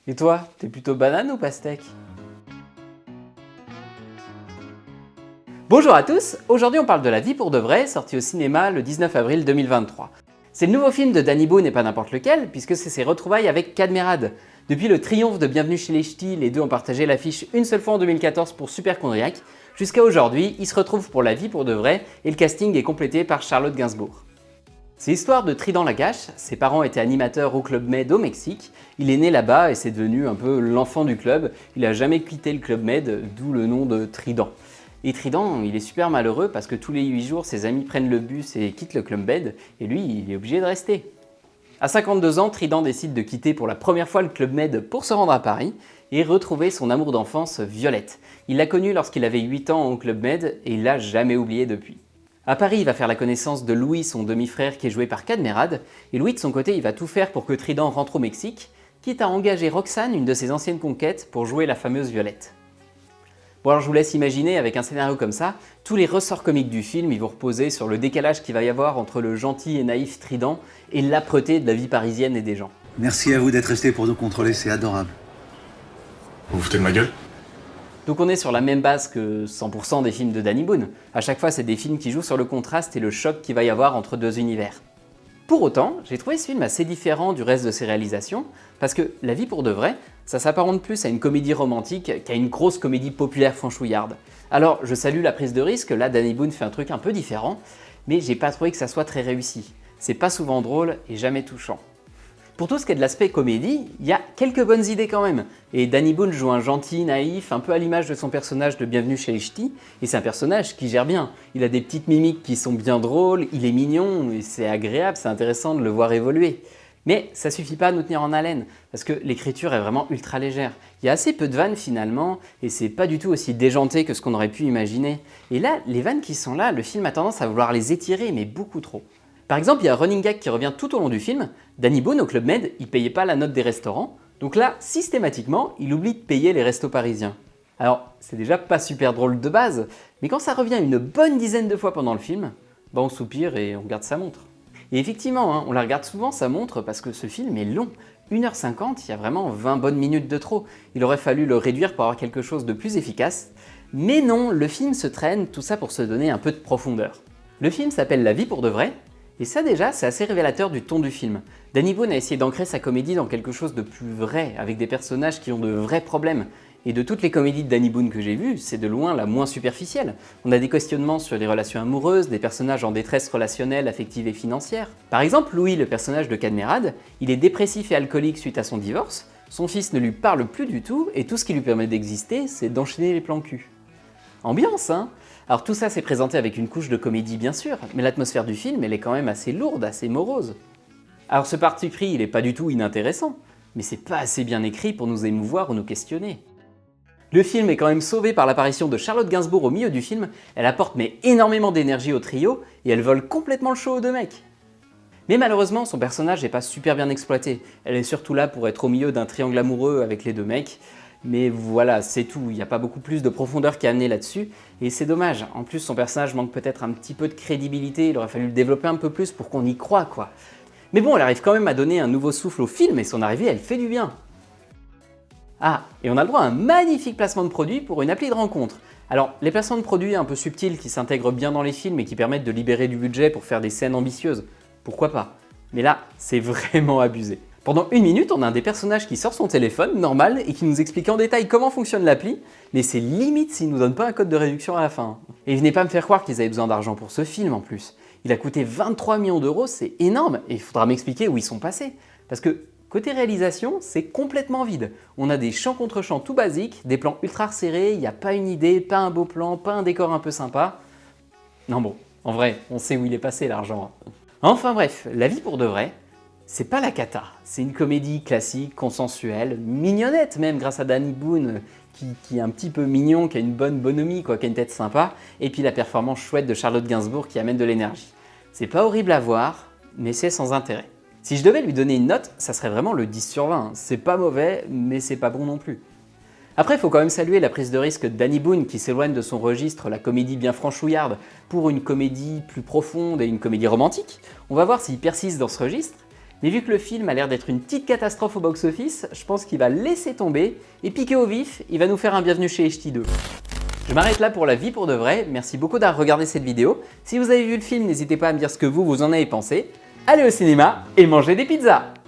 Et toi, t'es plutôt banane ou pastèque? Bonjour à tous, aujourd'hui on parle de La vie pour de vrai, sorti au cinéma le 19 avril 2023. C'est le nouveau film de Danny Boone et pas n'importe lequel, puisque c'est ses retrouvailles avec Cadmerade. Depuis le triomphe de Bienvenue chez les Ch'tis, les deux ont partagé l'affiche une seule fois en 2014 pour Superchondriac. Jusqu'à aujourd'hui, ils se retrouvent pour La vie pour de vrai et le casting est complété par Charlotte Gainsbourg. C'est l'histoire de Trident Lagache, ses parents étaient animateurs au Club Med au Mexique, il est né là-bas et c'est devenu un peu l'enfant du club, il n'a jamais quitté le Club Med, d'où le nom de Trident. Et Trident, il est super malheureux parce que tous les 8 jours, ses amis prennent le bus et quittent le Club Med, et lui, il est obligé de rester. À 52 ans, Trident décide de quitter pour la première fois le Club Med pour se rendre à Paris et retrouver son amour d'enfance, Violette. Il l'a connue lorsqu'il avait 8 ans au Club Med et il l'a jamais oubliée depuis. À Paris, il va faire la connaissance de Louis, son demi-frère qui est joué par Cadmerade, et Louis de son côté, il va tout faire pour que Trident rentre au Mexique, quitte à engager Roxane, une de ses anciennes conquêtes, pour jouer la fameuse Violette. Bon alors je vous laisse imaginer, avec un scénario comme ça, tous les ressorts comiques du film ils vont reposer sur le décalage qu'il va y avoir entre le gentil et naïf Trident et l'âpreté de la vie parisienne et des gens. Merci à vous d'être resté pour nous contrôler, c'est adorable. Vous vous foutez de ma gueule? Donc on est sur la même base que 100% des films de Danny Boone. À chaque fois c'est des films qui jouent sur le contraste et le choc qu'il va y avoir entre deux univers. Pour autant, j'ai trouvé ce film assez différent du reste de ses réalisations, parce que La vie pour de vrai, ça s'apparente plus à une comédie romantique qu'à une grosse comédie populaire franchouillarde. Alors, je salue la prise de risque, là Danny Boone fait un truc un peu différent, mais j'ai pas trouvé que ça soit très réussi. C'est pas souvent drôle et jamais touchant. Pour tout ce qui est de l'aspect comédie, il y a quelques bonnes idées quand même. Et Danny Boone joue un gentil, naïf, un peu à l'image de son personnage de Bienvenue chez les Ch'tis, et c'est un personnage qui gère bien. Il a des petites mimiques qui sont bien drôles, il est mignon, et c'est agréable, c'est intéressant de le voir évoluer. Mais ça suffit pas à nous tenir en haleine, parce que l'écriture est vraiment ultra légère. Il y a assez peu de vannes finalement, et c'est pas du tout aussi déjanté que ce qu'on aurait pu imaginer. Et là, les vannes qui sont là, le film a tendance à vouloir les étirer, mais beaucoup trop. Par exemple, il y a un running gag qui revient tout au long du film. Danny Boone au Club Med, il payait pas la note des restaurants, donc là, systématiquement, il oublie de payer les restos parisiens. Alors, c'est déjà pas super drôle de base, mais quand ça revient une bonne dizaine de fois pendant le film, on soupire et on regarde sa montre. Et effectivement, on la regarde souvent sa montre parce que ce film est long. 1h50, il y a vraiment 20 bonnes minutes de trop. Il aurait fallu le réduire pour avoir quelque chose de plus efficace. Mais non, le film se traîne, tout ça pour se donner un peu de profondeur. Le film s'appelle La vie pour de vrai, et ça déjà, c'est assez révélateur du ton du film. Danny Boone a essayé d'ancrer sa comédie dans quelque chose de plus vrai, avec des personnages qui ont de vrais problèmes. Et de toutes les comédies de Danny Boone que j'ai vues, c'est de loin la moins superficielle. On a des questionnements sur les relations amoureuses, des personnages en détresse relationnelle, affective et financière. Par exemple, Louis, le personnage de Cadmerade, il est dépressif et alcoolique suite à son divorce, son fils ne lui parle plus du tout, et tout ce qui lui permet d'exister, c'est d'enchaîner les plans cul. Ambiance, hein? Alors tout ça c'est présenté avec une couche de comédie bien sûr, mais l'atmosphère du film elle est quand même assez lourde, assez morose. Alors ce parti pris il est pas du tout inintéressant, mais c'est pas assez bien écrit pour nous émouvoir ou nous questionner. Le film est quand même sauvé par l'apparition de Charlotte Gainsbourg au milieu du film, elle apporte mais énormément d'énergie au trio et elle vole complètement le show aux deux mecs. Mais malheureusement son personnage n'est pas super bien exploité, elle est surtout là pour être au milieu d'un triangle amoureux avec les deux mecs. Mais voilà, c'est tout, il n'y a pas beaucoup plus de profondeur qui est amenée là-dessus, et c'est dommage. En plus, son personnage manque peut-être un petit peu de crédibilité, il aurait fallu le développer un peu plus pour qu'on y croie, quoi. Mais bon, elle arrive quand même à donner un nouveau souffle au film, et son arrivée, elle fait du bien. Ah, et on a le droit à un magnifique placement de produit pour une appli de rencontre. Alors, les placements de produits un peu subtils qui s'intègrent bien dans les films et qui permettent de libérer du budget pour faire des scènes ambitieuses, pourquoi pas? Mais là, c'est vraiment abusé. Pendant 1 minute, on a un des personnages qui sort son téléphone, normal, et qui nous explique en détail comment fonctionne l'appli, mais c'est limite s'il nous donne pas un code de réduction à la fin. Et venez pas me faire croire qu'ils avaient besoin d'argent pour ce film en plus. Il a coûté 23 millions d'euros, c'est énorme, et il faudra m'expliquer où ils sont passés. Parce que côté réalisation, c'est complètement vide. On a des champs contre champs tout basiques, des plans ultra resserrés, il n'y a pas une idée, pas un beau plan, pas un décor un peu sympa. Non bon, en vrai, on sait où il est passé l'argent. Enfin bref, La vie pour de vrai, c'est pas la cata, c'est une comédie classique, consensuelle, mignonnette même grâce à Danny Boone qui est un petit peu mignon, qui a une bonne bonhomie, quoi, qui a une tête sympa, et puis la performance chouette de Charlotte Gainsbourg qui amène de l'énergie. C'est pas horrible à voir, mais c'est sans intérêt. Si je devais lui donner une note, ça serait vraiment le 10 sur 20. C'est pas mauvais, mais c'est pas bon non plus. Après, il faut quand même saluer la prise de risque de Danny Boone qui s'éloigne de son registre, la comédie bien franchouillarde, pour une comédie plus profonde et une comédie romantique. On va voir s'il persiste dans ce registre. Mais vu que le film a l'air d'être une petite catastrophe au box-office, je pense qu'il va laisser tomber et piquer au vif, il va nous faire un bienvenue chez HT 2. Je m'arrête là pour la vie pour de vrai, merci beaucoup d'avoir regardé cette vidéo. Si vous avez vu le film, n'hésitez pas à me dire ce que vous en avez pensé. Allez au cinéma et mangez des pizzas!